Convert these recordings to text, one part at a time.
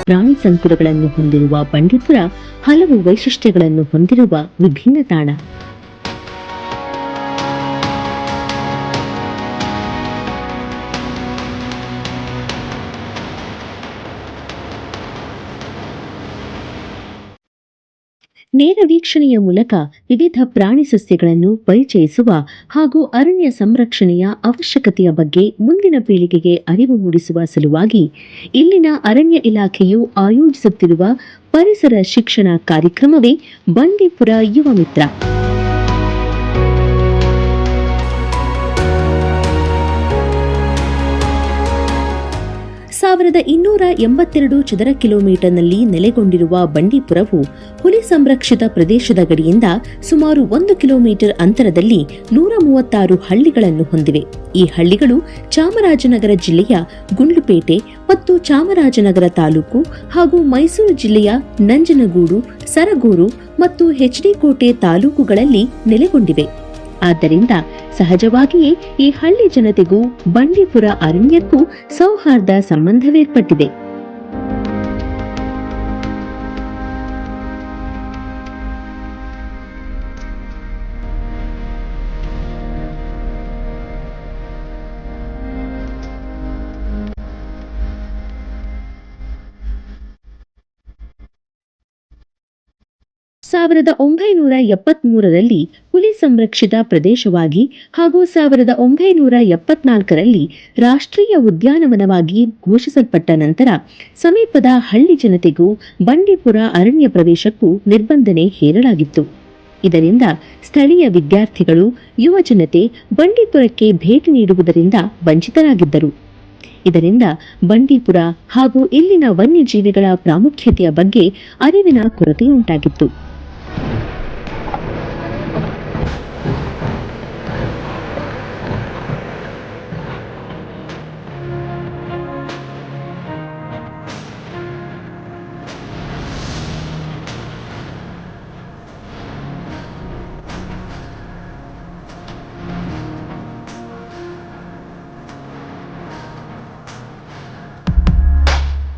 ಪ್ರಾಣಿ ಸಂಕುಲಗಳನ್ನು ಹೊಂದಿರುವ ಬಂಡೀಪುರ ಹಲವು ವೈಶಿಷ್ಟ್ಯಗಳನ್ನು ಹೊಂದಿರುವ ವಿಭಿನ್ನ ತಾಣ. ನೇರ ವೀಕ್ಷಣೆಯ ಮೂಲಕ ವಿವಿಧ ಪ್ರಾಣಿ ಸಸ್ಯಗಳನ್ನು ಪರಿಚಯಿಸುವ ಹಾಗೂ ಅರಣ್ಯ ಸಂರಕ್ಷಣೆಯ ಅವಶ್ಯಕತೆಯ ಬಗ್ಗೆ ಮುಂದಿನ ಪೀಳಿಗೆಗೆ ಅರಿವು ಮೂಡಿಸುವ ಸಲುವಾಗಿ ಇಲ್ಲಿನ ಅರಣ್ಯ ಇಲಾಖೆಯು ಆಯೋಜಿಸುತ್ತಿರುವ ಪರಿಸರ ಶಿಕ್ಷಣ ಕಾರ್ಯಕ್ರಮವೇ ಬಂಡೀಪುರ ಯುವ ಮಿತ್ರ. 1282 ಚದರ ಕಿಲೋಮೀಟರ್ನಲ್ಲಿ ನೆಲೆಗೊಂಡಿರುವ ಬಂಡೀಪುರವು ಹುಲಿ ಸಂರಕ್ಷಿತ ಪ್ರದೇಶದ ಗಡಿಯಿಂದ ಸುಮಾರು 1 ಕಿಲೋಮೀಟರ್ ಅಂತರದಲ್ಲಿ 136 ಹಳ್ಳಿಗಳನ್ನು ಹೊಂದಿವೆ. ಈ ಹಳ್ಳಿಗಳು ಚಾಮರಾಜನಗರ ಜಿಲ್ಲೆಯ ಗುಂಡ್ಲುಪೇಟೆ ಮತ್ತು ಚಾಮರಾಜನಗರ ತಾಲೂಕು ಹಾಗೂ ಮೈಸೂರು ಜಿಲ್ಲೆಯ ನಂಜನಗೂಡು, ಸರಗೂರು ಮತ್ತು ಹೆಚ್ಡಿಕೋಟೆ ತಾಲೂಕುಗಳಲ್ಲಿ ನೆಲೆಗೊಂಡಿವೆ. ಆದ್ದರಿಂದ ಸಹಜವಾಗಿಯೇ ಈ ಹಳ್ಳಿ ಜನತೆಗೂ ಬಂಡೀಪುರ ಅರಣ್ಯಕ್ಕೂ ಸೌಹಾರ್ದ ಸಂಬಂಧವೇರ್ಪಟ್ಟಿದೆ. ಸಾವಿರದ 1973ರಲ್ಲಿ ಹುಲಿ ಸಂರಕ್ಷಿತ ಪ್ರದೇಶವಾಗಿ ಹಾಗೂ 1974ರಲ್ಲಿ ರಾಷ್ಟ್ರೀಯ ಉದ್ಯಾನವನವಾಗಿ ಘೋಷಿಸಲ್ಪಟ್ಟ ನಂತರ ಸಮೀಪದ ಹಳ್ಳಿ ಜನತೆಗೂ ಬಂಡೀಪುರ ಅರಣ್ಯ ಪ್ರವೇಶಕ್ಕೂ ನಿರ್ಬಂಧನೆ ಹೇರಲಾಗಿತ್ತು. ಇದರಿಂದ ಸ್ಥಳೀಯ ವಿದ್ಯಾರ್ಥಿಗಳು, ಯುವ ಜನತೆ ಬಂಡೀಪುರಕ್ಕೆ ಭೇಟಿ ನೀಡುವುದರಿಂದ ವಂಚಿತರಾಗಿದ್ದರು. ಇದರಿಂದ ಬಂಡೀಪುರ ಹಾಗೂ ಇಲ್ಲಿನ ವನ್ಯಜೀವಿಗಳ ಪ್ರಾಮುಖ್ಯತೆಯ ಬಗ್ಗೆ ಅರಿವಿನ ಕೊರತೆಯುಂಟಾಗಿತ್ತು.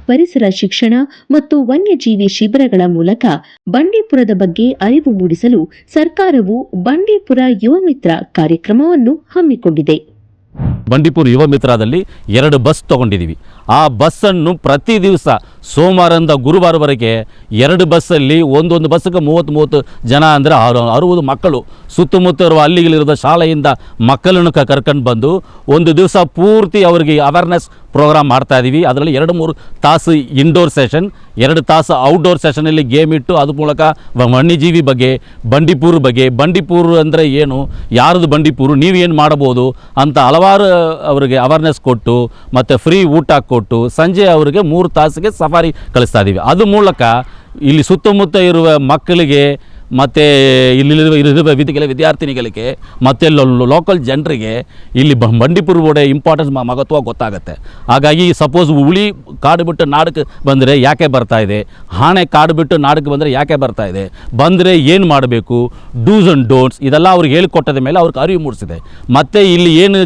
ಪರಿಸರ ಶಿಕ್ಷಣ ಮತ್ತು ವನ್ಯಜೀವಿ ಶಿಬಿರಗಳ ಮೂಲಕ ಬಂಡೀಪುರದ ಬಗ್ಗೆ ಅರಿವು ಮೂಡಿಸಲು ಸರ್ಕಾರವು ಬಂಡೀಪುರ ಯುವ ಮಿತ್ರ ಕಾರ್ಯಕ್ರಮವನ್ನು ಹಮ್ಮಿಕೊಂಡಿದೆ. ಬಂಡೀಪುರ ಯುವ ಮಿತ್ರದಲ್ಲಿ 2 ಬಸ್ ತಗೊಂಡಿದ್ದೀವಿ. ಆ ಬಸ್ಸನ್ನು ಪ್ರತಿ ದಿವಸ ಸೋಮವಾರದಿಂದ ಗುರುವಾರವರೆಗೆ 2 ಬಸ್ಸಲ್ಲಿ ಒಂದೊಂದು ಬಸ್ಸಿಗೆ 30 ಜನ ಅಂದರೆ 60 ಮಕ್ಕಳು ಸುತ್ತಮುತ್ತ ಇರುವ ಹಳ್ಳಿಗಳಿರುವ ಶಾಲೆಯಿಂದ ಮಕ್ಕಳನ್ನು ಕರ್ಕೊಂಡು ಬಂದು ಒಂದು ದಿವಸ ಪೂರ್ತಿ ಅವರಿಗೆ ಅವೇರ್ನೆಸ್ ಪ್ರೋಗ್ರಾಮ್ ಮಾಡ್ತಾ ಇದ್ದೀವಿ. ಅದರಲ್ಲಿ 2-3 ತಾಸು ಇಂಡೋರ್ ಸೆಷನ್, 2 ತಾಸು ಔಟ್ಡೋರ್ ಸೆಷನಲ್ಲಿ ಗೇಮ್ ಇಟ್ಟು ಅದ್ರ ಮೂಲಕ ವನ್ಯಜೀವಿ ಬಗ್ಗೆ, ಬಂಡೀಪುರ ಅಂದರೆ ಏನು, ಯಾರದು ಬಂಡೀಪುರ, ನೀವೇನು ಮಾಡಬಹುದು ಅಂತ ಹಲವಾರು ಅವರಿಗೆ ಅವೇರ್ನೆಸ್ ಕೊಟ್ಟು ಮತ್ತು ಫ್ರೀ ಊಟ ಕೊಟ್ಟು ಸಂಜೆ ಅವರಿಗೆ 3 ತಾಸಿಗೆ ಸಫಾರಿ ಕಳಿಸ್ತಾ ಇದ್ದೀವಿ. ಅದು ಮೂಲಕ ಇಲ್ಲಿ ಸುತ್ತಮುತ್ತ ಇರುವ ಮಕ್ಕಳಿಗೆ ಮತ್ತು ಇಲ್ಲಿರುವ ವಿದ್ಯಾರ್ಥಿನಿಗಳಿಗೆ ಮತ್ತು ಲೋಕಲ್ ಜನರಿಗೆ ಇಲ್ಲಿ ಬಂಡೀಪುರ ಇಂಪಾರ್ಟೆನ್ಸ್ ಮಹತ್ವ ಗೊತ್ತಾಗುತ್ತೆ. ಹಾಗಾಗಿ ಸಪೋಸ್ ಹುಲಿ ಕಾಡು ಬಿಟ್ಟು ನಾಡಕ್ಕೆ ಬಂದರೆ ಯಾಕೆ ಬರ್ತಾ ಇದೆ, ಆನೆ ಕಾಡು ಬಿಟ್ಟು ನಾಡಕ್ಕೆ ಬಂದರೆ ಯಾಕೆ ಬರ್ತಾ ಇದೆ, ಬಂದರೆ ಏನು ಮಾಡಬೇಕು, ಡೂಸ್ ಆ್ಯಂಡ್ ಡೋಂಟ್ಸ್ ಇದೆಲ್ಲ ಅವ್ರಿಗೆ ಹೇಳಿಕೊಟ್ಟದ ಮೇಲೆ ಅವ್ರಿಗೆ ಅರಿವು ಮೂಡಿಸಿದೆ. ಮತ್ತು ಇಲ್ಲಿ ಏನು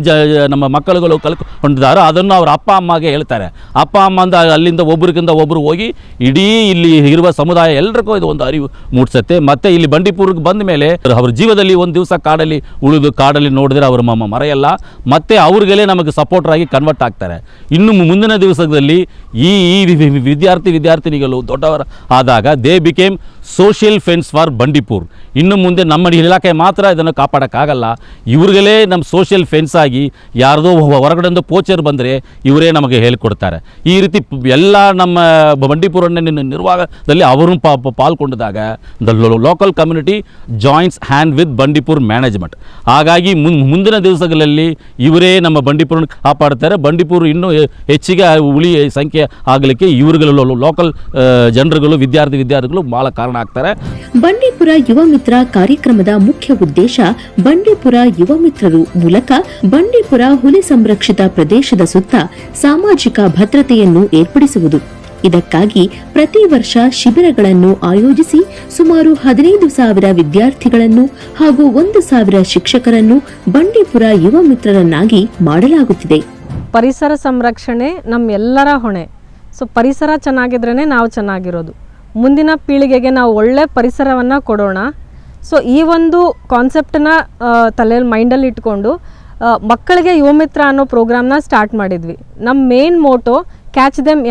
ನಮ್ಮ ಮಕ್ಕಳುಗಳು ಕಲ್ಕೊಂಡಿದ್ದಾರೋ ಅದನ್ನು ಅವ್ರ ಅಪ್ಪ ಅಮ್ಮಗೆ ಹೇಳ್ತಾರೆ. ಅಪ್ಪ ಅಮ್ಮ ಅಂದ ಅಲ್ಲಿಂದ ಒಬ್ರಿಗಿಂತ ಒಬ್ಬರು ಹೋಗಿ ಇಡೀ ಇಲ್ಲಿ ಇರುವ ಸಮುದಾಯ ಎಲ್ಲರಿಗೂ ಇದು ಒಂದು ಅರಿವು ಮೂಡಿಸುತ್ತೆ. ಮತ್ತು ಇಲ್ಲಿ ಬಂಡೀಪುರಕ್ಕೆ ಬಂದ ಮೇಲೆ ಅವ್ರ ಜೀವದಲ್ಲಿ ಒಂದು ದಿವಸ ಕಾಡಲ್ಲಿ ಉಳಿದು ಕಾಡಲ್ಲಿ ನೋಡಿದ್ರೆ ಅವರು ಮರೆಯಲ್ಲ, ಮತ್ತೆ ಅವ್ರಿಗೆಲ್ಲೇ ನಮಗೆ ಸಪೋರ್ಟರ್ ಆಗಿ ಕನ್ವರ್ಟ್ ಆಗ್ತಾರೆ. ಇನ್ನು ಮುಂದಿನ ದಿವಸದಲ್ಲಿ ಈ ವಿದ್ಯಾರ್ಥಿನಿಗಳು ದೊಡ್ಡವರ ಆದಾಗ they became social fence for Bandipur. ಇನ್ನು ಮುಂದೆ ನಮ್ಮ ಇಲಾಖೆ ಮಾತ್ರ ಇದನ್ನು ಕಾಪಾಡೋಕ್ಕಾಗಲ್ಲ, ಇವ್ರಿಗೆಲ್ಲೇ ನಮ್ಮ ಸೋಷಿಯಲ್ ಫೆನ್ಸ್ ಆಗಿ ಯಾರ್ದೋ ಹೊರಗಡೆಯಿಂದ ಪೋಚರ್ ಬಂದರೆ ಇವರೇ ನಮಗೆ ಹೇಳಿಕೊಡ್ತಾರೆ. ಈ ರೀತಿ ಎಲ್ಲ ನಮ್ಮ ಬಂಡೀಪುರ ನಿರ್ವಾಹಕದಲ್ಲಿ ಅವರು ಪಾಲ್ಗೊಂಡಿದ್ದಾಗ the local community joins hand with Bandipur management. ಹಾಗಾಗಿ ಮುಂದಿನ ದಿವಸಗಳಲ್ಲಿ ಇವರೇ ನಮ್ಮ ಬಂಡೀಪುರ ಕಾಪಾಡ್ತಾರೆ. ಬಂಡೀಪುರ ಇನ್ನೂ ಹೆಚ್ಚಿಗೆ ಹುಲಿ ಸಂಖ್ಯೆ ಆಗಲಿಕ್ಕೆ ಇವರುಗಳು ಲೋಕಲ್ ಜನರುಗಳು ವಿದ್ಯಾರ್ಥಿಗಳು ಬಹಳ ಕಾರಣ ಆಗ್ತಾರೆ. ಬಂಡೀಪುರ ಯುವ ಮಿತ್ರ ಕಾರ್ಯಕ್ರಮದ ಮುಖ್ಯ ಉದ್ದೇಶ ಬಂಡೀಪುರ ಯುವ ಮಿತ್ರರು ಮೂಲಕ ಬಂಡೀಪುರ ಹುಲಿ ಸಂರಕ್ಷಿತ ಪ್ರದೇಶದ ಸುತ್ತ ಸಾಮಾಜಿಕ ಭದ್ರತೆಯನ್ನು ಏರ್ಪಡಿಸುವುದು. ಇದಕ್ಕಾಗಿ ಪ್ರತಿ ವರ್ಷ ಶಿಬಿರಗಳನ್ನು ಆಯೋಜಿಸಿ ಸುಮಾರು 15,000 ವಿದ್ಯಾರ್ಥಿಗಳನ್ನು ಹಾಗೂ 1,000 ಶಿಕ್ಷಕರನ್ನು ಬಂಡೀಪುರ ಯುವ ಮಿತ್ರರನ್ನಾಗಿ ಮಾಡಲಾಗುತ್ತಿದೆ. ಪರಿಸರ ಸಂರಕ್ಷಣೆ ನಮ್ಮೆಲ್ಲರ ಹೊಣೆ. ಸೊ ಪರಿಸರ ಚೆನ್ನಾಗಿದ್ರೇ ನಾವು ಚೆನ್ನಾಗಿರೋದು. ಮುಂದಿನ ಪೀಳಿಗೆಗೆ ನಾವು ಒಳ್ಳೆ ಪರಿಸರವನ್ನು ಕೊಡೋಣ. ಸೊ ಈ ಒಂದು ಕಾನ್ಸೆಪ್ಟನ್ನ ತಲೆಯಲ್ಲಿ ಮೈಂಡಲ್ಲಿ ಇಟ್ಕೊಂಡು ಮಕ್ಕಳಿಗೆ ಯುವ ಮಿತ್ರ ಅನ್ನೋ ಪ್ರೋಗ್ರಾಮ್ನ ಸ್ಟಾರ್ಟ್ ಮಾಡಿದ್ವಿ. ನಮ್ಮ main motto catch them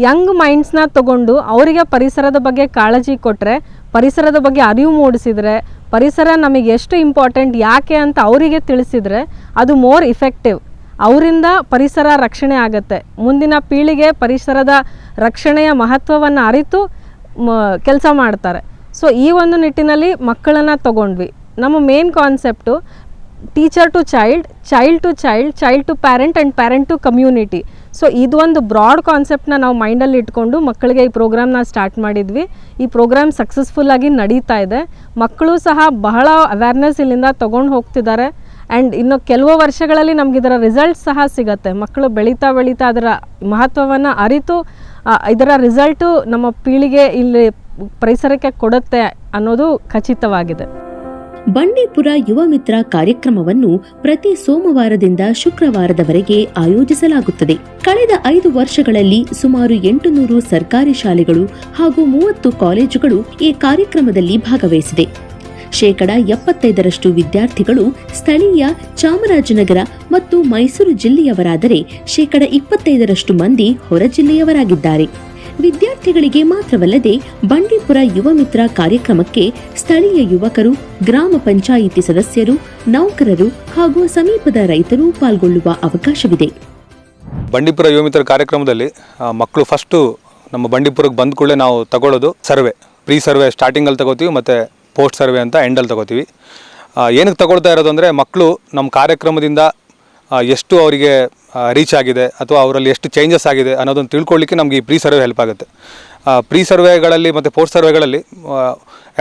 young ಮೈಂಡ್ಸ್ನ ತೊಗೊಂಡು ಅವರಿಗೆ ಪರಿಸರದ ಬಗ್ಗೆ ಕಾಳಜಿ ಕೊಟ್ಟರೆ, ಪರಿಸರದ ಬಗ್ಗೆ ಅರಿವು ಮೂಡಿಸಿದರೆ, ಪರಿಸರ ನಮಗೆ ಎಷ್ಟು ಇಂಪಾರ್ಟೆಂಟ್ ಯಾಕೆ ಅಂತ ಅವರಿಗೆ ತಿಳಿಸಿದರೆ ಅದು ಮೋರ್ ಇಫೆಕ್ಟಿವ್. ಅವರಿಂದ ಪರಿಸರ ರಕ್ಷಣೆ ಆಗುತ್ತೆ. ಮುಂದಿನ ಪೀಳಿಗೆ ಪರಿಸರದ ರಕ್ಷಣೆಯ ಮಹತ್ವವನ್ನು ಅರಿತು ಕೆಲಸ ಮಾಡ್ತಾರೆ. ಸೊ ಈ ಒಂದು ನಿಟ್ಟಿನಲ್ಲಿ ಮಕ್ಕಳನ್ನು ತಗೊಂಡ್ವಿ. ನಮ್ಮ main concept teacher to child, child to child, child to parent and parent to community. So ಇದು ಒಂದು ಬ್ರಾಡ್ ಕಾನ್ಸೆಪ್ಟನ್ನ ನಾವು ಮೈಂಡಲ್ಲಿ ಇಟ್ಕೊಂಡು ಮಕ್ಕಳಿಗೆ ಈ ಪ್ರೋಗ್ರಾಮ್ನ ಸ್ಟಾರ್ಟ್ ಮಾಡಿದ್ವಿ. ಈ ಪ್ರೋಗ್ರಾಮ್ ಸಕ್ಸಸ್ಫುಲ್ಲಾಗಿ ನಡೀತಾ ಇದೆ. ಮಕ್ಕಳು ಸಹ ಬಹಳ ಅವೇರ್ನೆಸ್ ಇಲ್ಲಿಂದ ತೊಗೊಂಡು ಹೋಗ್ತಿದ್ದಾರೆ. ಆ್ಯಂಡ್ ಇನ್ನು ಕೆಲವು ವರ್ಷಗಳಲ್ಲಿ ನಮ್ಗೆ ಇದರ ರಿಸಲ್ಟ್ ಸಹ ಸಿಗುತ್ತೆ. ಮಕ್ಕಳು ಬೆಳೀತಾ ಅದರ ಮಹತ್ವವನ್ನು ಅರಿತು ಇದರ ರಿಸಲ್ಟು ನಮ್ಮ ಪೀಳಿಗೆ ಇಲ್ಲಿ ಪರಿಸರಕ್ಕೆ ಕೊಡುತ್ತೆ ಅನ್ನೋದು ಖಚಿತವಾಗಿದೆ. ಬಂಡೀಪುರ ಯುವ ಮಿತ್ರ ಕಾರ್ಯಕ್ರಮವನ್ನು ಪ್ರತಿ ಸೋಮವಾರದಿಂದ ಶುಕ್ರವಾರದವರೆಗೆ ಆಯೋಜಿಸಲಾಗುತ್ತದೆ. ಕಳೆದ 5 ವರ್ಷಗಳಲ್ಲಿ ಸುಮಾರು 800 ಸರ್ಕಾರಿ ಶಾಲೆಗಳು ಹಾಗೂ 30 ಕಾಲೇಜುಗಳು ಈ ಕಾರ್ಯಕ್ರಮದಲ್ಲಿ ಭಾಗವಹಿಸಿದೆ. 75% ವಿದ್ಯಾರ್ಥಿಗಳು ಸ್ಥಳೀಯ ಚಾಮರಾಜನಗರ ಮತ್ತು ಮೈಸೂರು ಜಿಲ್ಲೆಯವರಾದರೆ 25% ಮಂದಿ ಹೊರ ಜಿಲ್ಲೆಯವರಾಗಿದ್ದಾರೆ. ವಿದ್ಯಾರ್ಥಿಗಳಿಗೆ ಮಾತ್ರವಲ್ಲದೆ ಬಂಡೀಪುರ ಯುವ ಮಿತ್ರ ಕಾರ್ಯಕ್ರಮಕ್ಕೆ ಸ್ಥಳೀಯ ಯುವಕರು, ಗ್ರಾಮ ಪಂಚಾಯಿತಿ ಸದಸ್ಯರು, ನೌಕರರು ಹಾಗೂ ಸಮೀಪದ ರೈತರು ಪಾಲ್ಗೊಳ್ಳುವ ಅವಕಾಶವಿದೆ. ಬಂಡೀಪುರ ಯುವ ಮಿತ್ರ ಕಾರ್ಯಕ್ರಮದಲ್ಲಿ ಮಕ್ಕಳು ಫಸ್ಟು ನಮ್ಮ ಬಂಡೀಪುರಕ್ಕೆ ಬಂದ ಕೂಡಲೇ ನಾವು ತಗೊಳ್ಳೋದು ಸರ್ವೆ. ಪ್ರೀ ಸರ್ವೆ ಸ್ಟಾರ್ಟಿಂಗಲ್ಲಿ ತಗೋತೀವಿ ಮತ್ತು ಪೋಸ್ಟ್ ಸರ್ವೆ ಅಂತ ಎಂಡಲ್ಲಿ ತಗೋತೀವಿ. ಏನಕ್ಕೆ ತಗೊಳ್ತಾ ಇರೋದು ಅಂದರೆ ಮಕ್ಕಳು ನಮ್ಮ ಕಾರ್ಯಕ್ರಮದಿಂದ ಎಷ್ಟು ಅವರಿಗೆ ರೀಚ್ ಆಗಿದೆ ಅಥವಾ ಅವರಲ್ಲಿ ಎಷ್ಟು ಚೇಂಜಸ್ ಆಗಿದೆ ಅನ್ನೋದನ್ನು ತಿಳ್ಕೊಳ್ಳಿಕ್ಕೆ ನಮಗೆ ಈ ಪ್ರೀ ಸರ್ವೆ ಹೆಲ್ಪ್ ಆಗುತ್ತೆ. ಪ್ರೀ ಸರ್ವೆಗಳಲ್ಲಿ ಮತ್ತು ಪೋಸ್ಟ್ ಸರ್ವೆಗಳಲ್ಲಿ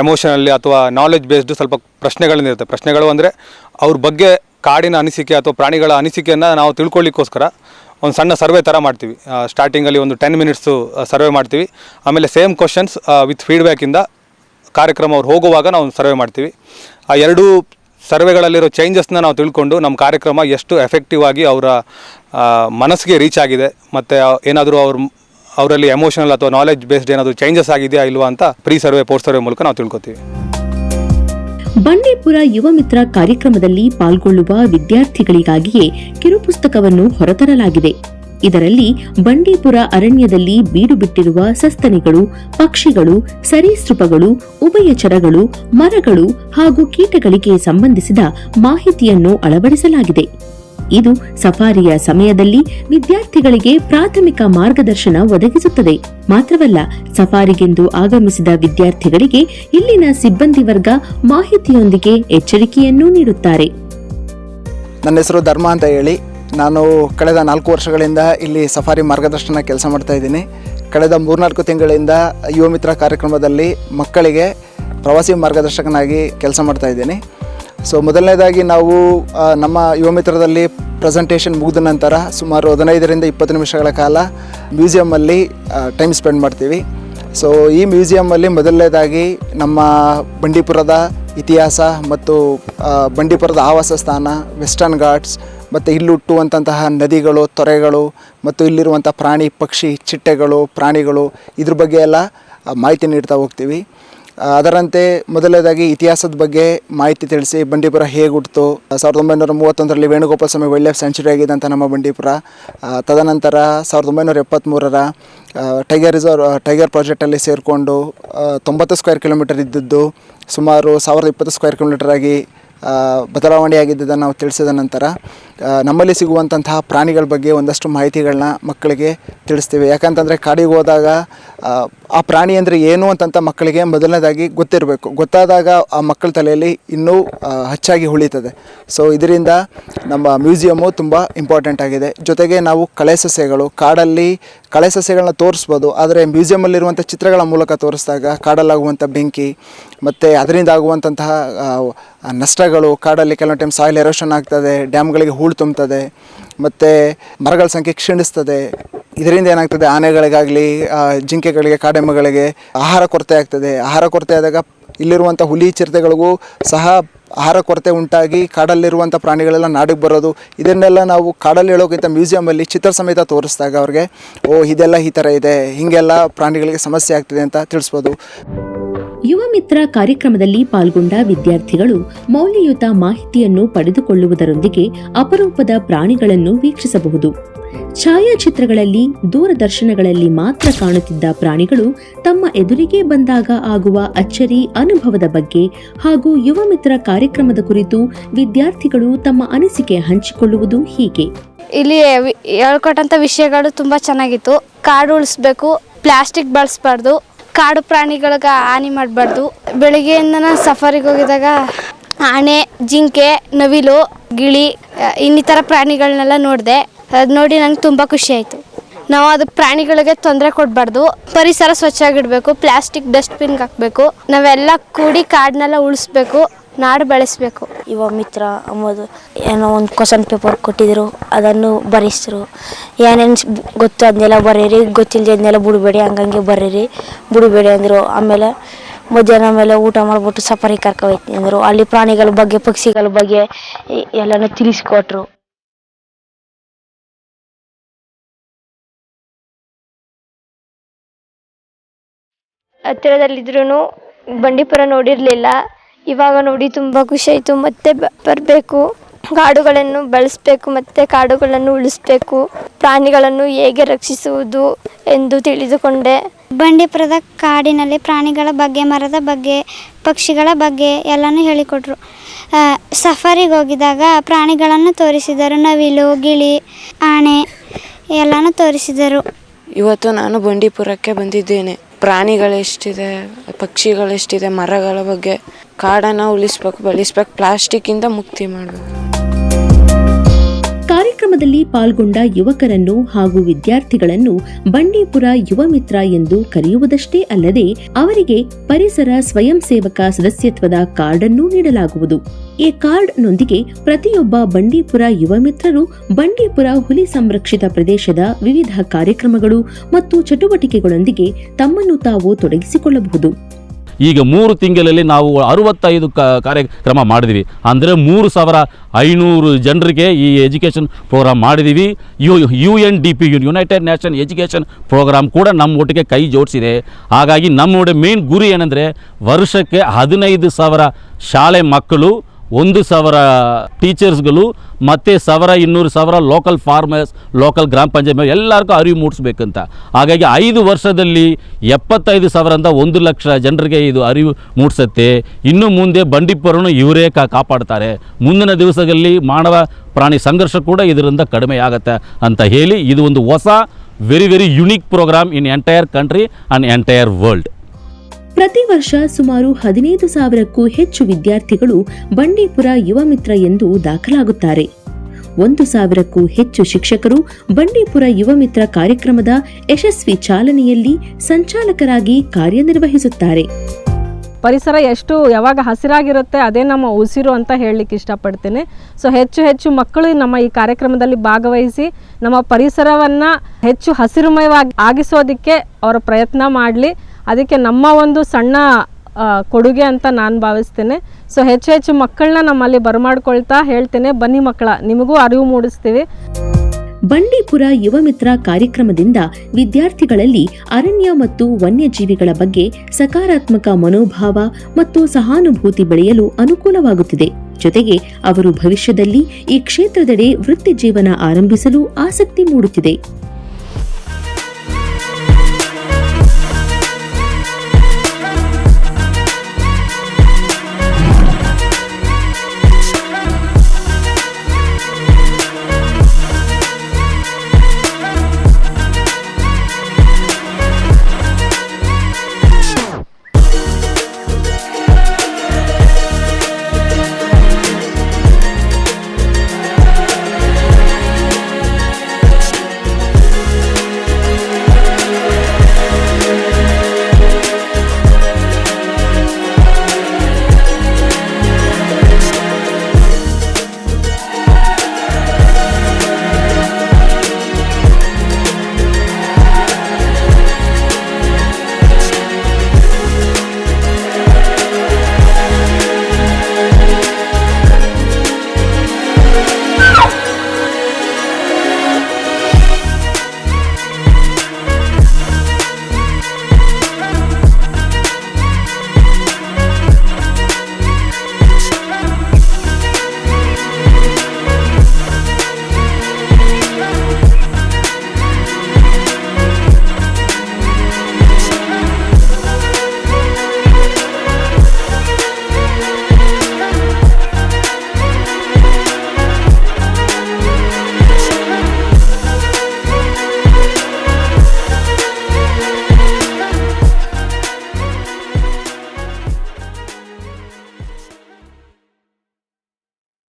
ಎಮೋಷನಲ್ಲಿ ಅಥವಾ ನಾಲೆಜ್ ಬೇಸ್ಡು ಸ್ವಲ್ಪ ಪ್ರಶ್ನೆಗಳಿರುತ್ತೆ. ಪ್ರಶ್ನೆಗಳು ಅಂದರೆ ಅವ್ರ ಬಗ್ಗೆ ಕಾಡಿನ ಅನಿಸಿಕೆ ಅಥವಾ ಪ್ರಾಣಿಗಳ ಅನಿಸಿಕೆಯನ್ನು ನಾವು ತಿಳ್ಕೊಳ್ಳಿಕ್ಕೋಸ್ಕರ ಒಂದು ಸಣ್ಣ ಸರ್ವೆ ಥರ ಮಾಡ್ತೀವಿ. ಸ್ಟಾರ್ಟಿಂಗಲ್ಲಿ ಒಂದು 10 ಮಿನಿಟ್ಸು ಸರ್ವೆ ಮಾಡ್ತೀವಿ. ಆಮೇಲೆ ಸೇಮ್ ಕ್ವಶನ್ಸ್ ವಿತ್ ಫೀಡ್ಬ್ಯಾಕಿಂದ ಕಾರ್ಯಕ್ರಮ ಅವ್ರು ಹೋಗುವಾಗ ನಾವು ಸರ್ವೆ ಮಾಡ್ತೀವಿ. ಆ ಎರಡೂ ಸರ್ವೆಗಳಲ್ಲಿರೋ ಚೇಂಜಸ್ನ ನಾವು ತಿಳ್ಕೊಂಡು ನಮ್ಮ ಕಾರ್ಯಕ್ರಮ ಎಷ್ಟು ಎಫೆಕ್ಟಿವ್ ಆಗಿ ಅವರ ಮನಸ್ಸಿಗೆ ರೀಚ್ ಆಗಿದೆ ಮತ್ತು ಏನಾದರೂ ಅವರಲ್ಲಿ ಎಮೋಷನಲ್ ಅಥವಾ ನಾಲೆಜ್ ಬೇಸ್ಡ್ ಏನಾದರೂ ಚೇಂಜಸ್ ಆಗಿದೆಯಾ ಇಲ್ವಾ ಅಂತ ಪ್ರೀ ಸರ್ವೆ ಪೋಸ್ಟ್ ಸರ್ವೆ ಮೂಲಕ ನಾವು ತಿಳ್ಕೊತೀವಿ. ಬಂಡೀಪುರ ಯುವ ಮಿತ್ರ ಕಾರ್ಯಕ್ರಮದಲ್ಲಿ ಪಾಲ್ಗೊಳ್ಳುವ ವಿದ್ಯಾರ್ಥಿಗಳಿಗಾಗಿಯೇ ಕಿರುಪುಸ್ತಕವನ್ನು ಹೊರತರಲಾಗಿದೆ. ಇದರಲ್ಲಿ ಬಂಡೀಪುರ ಅರಣ್ಯದಲ್ಲಿ ಬೀಡು ಬಿಟ್ಟಿರುವ ಸಸ್ತನಿಗಳು, ಪಕ್ಷಿಗಳು, ಸರೀಸೃಪಗಳು, ಉಭಯಚರಗಳು, ಮರಗಳು ಹಾಗೂ ಕೀಟಗಳಿಗೆ ಸಂಬಂಧಿಸಿದ ಮಾಹಿತಿಯನ್ನು ಅಳವಡಿಸಲಾಗಿದೆ. ಇದು ಸಫಾರಿಯ ಸಮಯದಲ್ಲಿ ವಿದ್ಯಾರ್ಥಿಗಳಿಗೆ ಪ್ರಾಥಮಿಕ ಮಾರ್ಗದರ್ಶನ ಒದಗಿಸುತ್ತದೆ. ಮಾತ್ರವಲ್ಲ, ಸಫಾರಿಗೆಂದು ಆಗಮಿಸಿದ ವಿದ್ಯಾರ್ಥಿಗಳಿಗೆ ಇಲ್ಲಿನ ಸಿಬ್ಬಂದಿ ವರ್ಗ ಮಾಹಿತಿಯೊಂದಿಗೆ ಎಚ್ಚರಿಕೆಯನ್ನೂ ನೀಡುತ್ತಾರೆ. ನನ್ನ ಹೆಸರು ಧರ್ಮ ಅಂತ ಹೇಳಿ, ನಾನು ಕಳೆದ 4 ವರ್ಷಗಳಿಂದ ಇಲ್ಲಿ ಸಫಾರಿ ಮಾರ್ಗದರ್ಶನ ಕೆಲಸ ಮಾಡ್ತಾ ಇದ್ದೀನಿ. ಕಳೆದ 3-4 ತಿಂಗಳಿಂದ ಯುವ ಮಿತ್ರ ಕಾರ್ಯಕ್ರಮದಲ್ಲಿ ಮಕ್ಕಳಿಗೆ ಪ್ರವಾಸಿ ಮಾರ್ಗದರ್ಶಕನಾಗಿ ಕೆಲಸ ಮಾಡ್ತಾ ಇದ್ದೀನಿ. ಸೊ ಮೊದಲನೇದಾಗಿ ನಾವು ನಮ್ಮ ಯುವ ಮಿತ್ರದಲ್ಲಿ ಪ್ರೆಸೆಂಟೇಷನ್ ಮುಗಿದ ನಂತರ ಸುಮಾರು 15ರಿಂದ 20 ನಿಮಿಷಗಳ ಕಾಲ ಮ್ಯೂಸಿಯಮ್ಮಲ್ಲಿ ಟೈಮ್ ಸ್ಪೆಂಡ್ ಮಾಡ್ತೀವಿ. ಸೊ ಈ ಮ್ಯೂಸಿಯಮ್ಮಲ್ಲಿ ಮೊದಲನೇದಾಗಿ ನಮ್ಮ ಬಂಡೀಪುರದ ಇತಿಹಾಸ ಮತ್ತು ಬಂಡೀಪುರದ ಆವಾಸ ಸ್ಥಾನ, ವೆಸ್ಟರ್ನ್ ಘಾಟ್ಸ್ ಮತ್ತು ಇಲ್ಲಿ ಹುಟ್ಟುವಂತಹ ನದಿಗಳು, ತೊರೆಗಳು ಮತ್ತು ಇಲ್ಲಿರುವಂಥ ಪ್ರಾಣಿ ಪಕ್ಷಿ ಚಿಟ್ಟೆಗಳು, ಪ್ರಾಣಿಗಳು ಇದ್ರ ಬಗ್ಗೆ ಎಲ್ಲ ಮಾಹಿತಿ ನೀಡ್ತಾ ಹೋಗ್ತೀವಿ. ಅದರಂತೆ ಮೊದಲನೇದಾಗಿ ಇತಿಹಾಸದ ಬಗ್ಗೆ ಮಾಹಿತಿ ತಿಳಿಸಿ ಬಂಡೀಪುರ ಹೇಗೆ ಹುಟ್ಟಿತು, 1931ರಲ್ಲಿ ವೇಣುಗೋಪಾಲ ಸ್ವಾಮಿ ವೈಲ್ಡ್ ಲೈಫ್ ಸೆಂಚುರಿ ಆಗಿದ್ದಂಥ ನಮ್ಮ ಬಂಡೀಪುರ. ತದನಂತರ 1973ರ ಟೈಗರ್ ಪ್ರಾಜೆಕ್ಟಲ್ಲಿ ಸೇರಿಕೊಂಡು 90 ಸ್ಕ್ವೇರ್ ಕಿಲೋಮೀಟರ್ ಇದ್ದದ್ದು ಸುಮಾರು 1020 ಸ್ಕ್ವೇರ್ ಕಿಲೋಮೀಟರ್ ಆಗಿ ಬದಲಾವಣೆಯಾಗಿದ್ದನ್ನು ನಾವು ತಿಳಿಸಿದ ನಂತರ ನಮ್ಮಲ್ಲಿ ಸಿಗುವಂತಹ ಪ್ರಾಣಿಗಳ ಬಗ್ಗೆ ಒಂದಷ್ಟು ಮಾಹಿತಿಗಳನ್ನ ಮಕ್ಕಳಿಗೆ ತಿಳಿಸ್ತೀವಿ. ಯಾಕಂತಂದರೆ ಕಾಡಿಗೆ ಹೋದಾಗ ಆ ಪ್ರಾಣಿ ಅಂದರೆ ಏನು ಅಂತಂತ ಮಕ್ಕಳಿಗೆ ಮೊದಲನೇದಾಗಿ ಗೊತ್ತಿರಬೇಕು. ಗೊತ್ತಾದಾಗ ಆ ಮಕ್ಕಳ ತಲೆಯಲ್ಲಿ ಇನ್ನೂ ಹೆಚ್ಚಾಗಿ ಉಳಿತದೆ. ಸೊ ಇದರಿಂದ ನಮ್ಮ ಮ್ಯೂಸಿಯಮ್ಮು ತುಂಬ ಇಂಪಾರ್ಟೆಂಟ್ ಆಗಿದೆ. ಜೊತೆಗೆ ನಾವು ಕಳೆ ಸಸ್ಯಗಳು, ಕಾಡಲ್ಲಿ ಕಳೆ ಸಸ್ಯಗಳನ್ನ ತೋರಿಸ್ಬೋದು, ಆದರೆ ಮ್ಯೂಸಿಯಮಲ್ಲಿರುವಂಥ ಚಿತ್ರಗಳ ಮೂಲಕ ತೋರಿಸಿದಾಗ ಕಾಡಲ್ಲಾಗುವಂಥ ಬೆಂಕಿ ಮತ್ತು ಅದರಿಂದ ಆಗುವಂತಹ ನಷ್ಟಗಳು, ಕಾಡಲ್ಲಿ ಕೆಲವೊಂದು ಟೈಮ್ ಸಾಯಿಲ್ ಎರೋಷನ್ ಆಗ್ತದೆ, ಡ್ಯಾಮ್ಗಳಿಗೆ ಹೂಳು ತುಂಬುತ್ತದೆ ಮತ್ತು ಮರಗಳ ಸಂಖ್ಯೆ ಕ್ಷೀಣಿಸ್ತದೆ. ಇದರಿಂದ ಏನಾಗ್ತದೆ, ಆನೆಗಳಿಗಾಗಲಿ ಜಿಂಕೆಗಳಿಗೆ, ಕಾಡೆಮ್ಮೆಗಳಿಗೆ ಆಹಾರ ಕೊರತೆ ಆಗ್ತದೆ. ಆಹಾರ ಕೊರತೆ ಆದಾಗ ಇಲ್ಲಿರುವಂಥ ಹುಲಿ ಚಿರತೆಗಳಿಗೂ ಸಹ ಆಹಾರ ಕೊರತೆ ಉಂಟಾಗಿ ಕಾಡಲ್ಲಿರುವಂಥ ಪ್ರಾಣಿಗಳೆಲ್ಲ ನಾಡಿಗೆ ಬರೋದು, ಇದನ್ನೆಲ್ಲ ನಾವು ಕಾಡಲ್ಲಿ ಹೇಳೋಕ್ಕಿಂತ ಮ್ಯೂಸಿಯಮಲ್ಲಿ ಚಿತ್ರ ಸಮೇತ ತೋರಿಸಿದಾಗ ಅವ್ರಿಗೆ ಇದೆಲ್ಲ ಈ ಥರ ಇದೆ, ಹೀಗೆಲ್ಲ ಪ್ರಾಣಿಗಳಿಗೆ ಸಮಸ್ಯೆ ಆಗ್ತಿದೆ ಅಂತ ತಿಳಿಸ್ಬೋದು. ಯುವ ಮಿತ್ರ ಕಾರ್ಯಕ್ರಮದಲ್ಲಿ ಪಾಲ್ಗೊಂಡ ವಿದ್ಯಾರ್ಥಿಗಳು ಮೌಲ್ಯಯುತ ಮಾಹಿತಿಯನ್ನು ಪಡೆದುಕೊಳ್ಳುವುದರೊಂದಿಗೆ ಅಪರೂಪದ ಪ್ರಾಣಿಗಳನ್ನು ವೀಕ್ಷಿಸಬಹುದು. ಛಾಯಾಚಿತ್ರಗಳಲ್ಲಿ, ದೂರದರ್ಶನಗಳಲ್ಲಿ ಮಾತ್ರ ಕಾಣುತ್ತಿದ್ದ ಪ್ರಾಣಿಗಳು ತಮ್ಮ ಎದುರಿಗೆ ಬಂದಾಗ ಆಗುವ ಅಚ್ಚರಿ ಅನುಭವದ ಬಗ್ಗೆ ಹಾಗೂ ಯುವ ಮಿತ್ರ ಕಾರ್ಯಕ್ರಮದ ಕುರಿತು ವಿದ್ಯಾರ್ಥಿಗಳು ತಮ್ಮ ಅನಿಸಿಕೆ ಹಂಚಿಕೊಳ್ಳುವುದು ಹೀಗೆ. ಇಲ್ಲಿ ಹೇಳ್ಕೊಟ್ಟಂಥ ವಿಷಯಗಳು ತುಂಬ ಚೆನ್ನಾಗಿತ್ತು. ಕಾಡು ಉಳಿಸ್ಬೇಕು, ಪ್ಲಾಸ್ಟಿಕ್ ಬಳಸಬಾರ್ದು, ಕಾಡು ಪ್ರಾಣಿಗಳಿಗೆ ಹಾನಿ ಮಾಡಬಾರ್ದು. ಬೆಳಿಗ್ಗೆಯಿಂದ ಸಫಾರಿಗೆ ಹೋಗಿದಾಗ ಆನೆ, ಜಿಂಕೆ, ನವಿಲು, ಗಿಳಿ ಇನ್ನಿತರ ಪ್ರಾಣಿಗಳನ್ನೆಲ್ಲ ನೋಡಿದೆ. ಅದು ನೋಡಿ ನಂಗೆ ತುಂಬ ಖುಷಿ ಆಯಿತು. ನಾವು ಅದು ಪ್ರಾಣಿಗಳಿಗೆ ತೊಂದರೆ ಕೊಡಬಾರ್ದು, ಪರಿಸರ ಸ್ವಚ್ಛವಾಗಿಡಬೇಕು, ಪ್ಲಾಸ್ಟಿಕ್ ಡಸ್ಟ್ಬಿನ್ಗೆ ಹಾಕಬೇಕು, ನಾವೆಲ್ಲ ಕೂಡಿ ಕಾಡನ್ನೆಲ್ಲ ಉಳಿಸ್ಬೇಕು, ನಾಡು ಬೆಳೆಸಬೇಕು. ಯುವ ಮಿತ್ರ ಅಂಬೋದು ಏನೋ ಒಂದು ಕ್ವಶನ್ ಪೇಪರ್ ಕೊಟ್ಟಿದ್ರು, ಅದನ್ನು ಬರೆಸಿದ್ರು. ಏನೇನು ಗೊತ್ತು ಅದನ್ನೆಲ್ಲ ಬರೀರಿ, ಗೊತ್ತಿಲ್ಲದನ್ನೆಲ್ಲ ಬಿಡಬೇಡಿ, ಹಂಗಂಗೆ ಬರೀರಿ, ಬಿಡಬೇಡಿ ಅಂದರು. ಆಮೇಲೆ ಮಧ್ಯಾಹ್ನ ಮೇಲೆ ಊಟ ಮಾಡಿಬಿಟ್ಟು ಸಫಾರಿ ಕರ್ಕೊಯ್ತೀನಿ ಅಂದರು. ಅಲ್ಲಿ ಪ್ರಾಣಿಗಳ ಬಗ್ಗೆ, ಪಕ್ಷಿಗಳ ಬಗ್ಗೆ ಎಲ್ಲನೂ ತಿಳಿಸ್ಕೊಟ್ರು. ಹತ್ತಿರದಲ್ಲಿದ್ರೂ ಬಂಡೀಪುರ ನೋಡಿರಲಿಲ್ಲ, ಇವಾಗ ನೋಡಿ ತುಂಬ ಖುಷಿ ಆಯಿತು. ಮತ್ತೆ ಬರಬೇಕು, ಕಾಡುಗಳನ್ನು ಬೆಳೆಸಬೇಕು, ಮತ್ತು ಕಾಡುಗಳನ್ನು ಉಳಿಸಬೇಕು, ಪ್ರಾಣಿಗಳನ್ನು ಹೇಗೆ ರಕ್ಷಿಸುವುದು ಎಂದು ತಿಳಿದುಕೊಂಡೆ. ಬಂಡೀಪುರದ ಕಾಡಿನಲ್ಲಿ ಪ್ರಾಣಿಗಳ ಬಗ್ಗೆ, ಮರದ ಬಗ್ಗೆ, ಪಕ್ಷಿಗಳ ಬಗ್ಗೆ ಎಲ್ಲನೂ ಹೇಳಿಕೊಟ್ರು. ಸಫಾರಿಗೆ ಹೋಗಿದಾಗ ಪ್ರಾಣಿಗಳನ್ನು ತೋರಿಸಿದರು, ನವಿಲು, ಗಿಳಿ, ಆನೆ ಎಲ್ಲನೂ ತೋರಿಸಿದರು. ಇವತ್ತು ನಾನು ಬಂಡೀಪುರಕ್ಕೆ ಬಂದಿದ್ದೇನೆ. ಪ್ರಾಣಿಗಳೆಷ್ಟಿದೆ, ಪಕ್ಷಿಗಳೆಷ್ಟಿದೆ, ಮರಗಳ ಬಗ್ಗೆ, ಕಾಡನ್ನು ಉಳಿಸ್ಬೇಕು, ಬೆಳೆಸ್ಬೇಕು, ಪ್ಲಾಸ್ಟಿಕ್ಕಿಂದ ಮುಕ್ತಿ ಮಾಡಬೇಕು. ಕಾರ್ಯಕ್ರಮದಲ್ಲಿ ಪಾಲ್ಗೊಂಡ ಯುವಕರನ್ನು ಹಾಗೂ ವಿದ್ಯಾರ್ಥಿಗಳನ್ನು ಬಂಡೀಪುರ ಯುವ ಮಿತ್ರ ಎಂದು ಕರೆಯುವುದಷ್ಟೇ ಅಲ್ಲದೆ ಅವರಿಗೆ ಪರಿಸರ ಸ್ವಯಂ ಸೇವಕ ಸದಸ್ಯತ್ವದ ಕಾರ್ಡ್ ಅನ್ನು ನೀಡಲಾಗುವುದು. ಈ ಕಾರ್ಡ್ನೊಂದಿಗೆ ಪ್ರತಿಯೊಬ್ಬ ಬಂಡೀಪುರ ಯುವ ಮಿತ್ರರು ಬಂಡೀಪುರ ಹುಲಿ ಸಂರಕ್ಷಿತ ಪ್ರದೇಶದ ವಿವಿಧ ಕಾರ್ಯಕ್ರಮಗಳು ಮತ್ತು ಚಟುವಟಿಕೆಗಳೊಂದಿಗೆ ತಮ್ಮನ್ನು ತಾವು ತೊಡಗಿಸಿಕೊಳ್ಳಬಹುದು. ಈಗ 3 ತಿಂಗಳಲ್ಲಿ ನಾವು 65 ಕಾರ್ಯಕ್ರಮ ಮಾಡಿದ್ವಿ. ಅಂದರೆ 3500 ಜನರಿಗೆ ಈ ಎಜುಕೇಷನ್ ಪ್ರೋಗ್ರಾಮ್ ಮಾಡಿದ್ದೀವಿ. UNDP united nation education program ಕೂಡ ನಮ್ಮ ಒಟ್ಟಿಗೆ ಕೈ ಜೋಡಿಸಿದೆ. ಹಾಗಾಗಿ ನಮ್ಮ ಮೇನ್ ಗುರಿ ಏನಂದರೆ ವರ್ಷಕ್ಕೆ 15,000 ಶಾಲೆ ಮಕ್ಕಳು, 1,000 ಟೀಚರ್ಸ್ಗಳು ಮತ್ತು 100-200 ಲೋಕಲ್ ಫಾರ್ಮರ್ಸ್, ಲೋಕಲ್ ಗ್ರಾಮ ಪಂಚಾಯತ್ ಎಲ್ಲರಿಗೂ ಅರಿವು ಮೂಡಿಸ್ಬೇಕಂತ. ಹಾಗಾಗಿ 5 ವರ್ಷದಲ್ಲಿ 75,000ರಿಂದ 1,00,000 ಜನರಿಗೆ ಇದು ಅರಿವು ಮೂಡಿಸುತ್ತೆ. ಇನ್ನು ಮುಂದೆ ಬಂಡೀಪುರನು ಇವರೇ ಕಾಪಾಡ್ತಾರೆ. ಮುಂದಿನ ದಿವಸದಲ್ಲಿ ಮಾನವ ಪ್ರಾಣಿ ಸಂಘರ್ಷ ಕೂಡ ಇದರಿಂದ ಕಡಿಮೆ ಆಗುತ್ತೆ ಅಂತ ಹೇಳಿ, ಇದು ಒಂದು ಹೊಸ very unique program in entire country and entire world. ಪ್ರತಿ ವರ್ಷ ಸುಮಾರು 15,000ಕ್ಕೂ ಹೆಚ್ಚು ವಿದ್ಯಾರ್ಥಿಗಳು ಬಂಡೀಪುರ ಯುವ ಮಿತ್ರ ಎಂದು ದಾಖಲಾಗುತ್ತಾರೆ. 1,000ಕ್ಕೂ ಹೆಚ್ಚು ಶಿಕ್ಷಕರು ಬಂಡೀಪುರ ಯುವ ಮಿತ್ರ ಕಾರ್ಯಕ್ರಮದ ಯಶಸ್ವಿ ಚಾಲನೆಯಲ್ಲಿ ಸಂಚಾಲಕರಾಗಿ ಕಾರ್ಯನಿರ್ವಹಿಸುತ್ತಾರೆ. ಪರಿಸರ ಎಷ್ಟು ಯಾವಾಗ ಹಸಿರಾಗಿರುತ್ತೆ ಅದೇ ನಮ್ಮ ಉಸಿರು ಅಂತ ಹೇಳಲಿಕ್ಕೆ ಇಷ್ಟಪಡ್ತೇನೆ. ಸೊ ಹೆಚ್ಚು ಮಕ್ಕಳು ನಮ್ಮ ಈ ಕಾರ್ಯಕ್ರಮದಲ್ಲಿ ಭಾಗವಹಿಸಿ ನಮ್ಮ ಪರಿಸರವನ್ನು ಹೆಚ್ಚು ಹಸಿರುಮಯವಾಗಿ ಆಗಿಸೋದಕ್ಕೆ ಅವರ ಪ್ರಯತ್ನ ಮಾಡಲಿ. ಅದಕ್ಕೆ ನಮ್ಮ ಒಂದು ಸಣ್ಣ ಕೊಡುಗೆ ಅಂತ ನಾನು ಭಾವಿಸ್ತೇನೆ. ಸೊ ಹೆಚ್ಚು ಮಕ್ಕಳನ್ನ ನಮ್ಮಲ್ಲಿ ಬರಮಾಡ್ಕೊಳ್ತಾ ಹೇಳ್ತೇನೆ, ಬನ್ನಿ ಮಕ್ಕಳ, ನಿಮಗೂ ಅರಿವು ಮೂಡಿಸ್ತೀವಿ. ಬಂಡೀಪುರ ಯುವ ಮಿತ್ರ ಕಾರ್ಯಕ್ರಮದಿಂದ ವಿದ್ಯಾರ್ಥಿಗಳಲ್ಲಿ ಅರಣ್ಯ ಮತ್ತು ವನ್ಯಜೀವಿಗಳ ಬಗ್ಗೆ ಸಕಾರಾತ್ಮಕ ಮನೋಭಾವ ಮತ್ತು ಸಹಾನುಭೂತಿ ಬೆಳೆಯಲು ಅನುಕೂಲವಾಗುತ್ತಿದೆ. ಜೊತೆಗೆ ಅವರು ಭವಿಷ್ಯದಲ್ಲಿ ಈ ಕ್ಷೇತ್ರದೆಡೆ ವೃತ್ತಿ ಜೀವನ ಆರಂಭಿಸಲು ಆಸಕ್ತಿ ಮೂಡುತ್ತಿದೆ.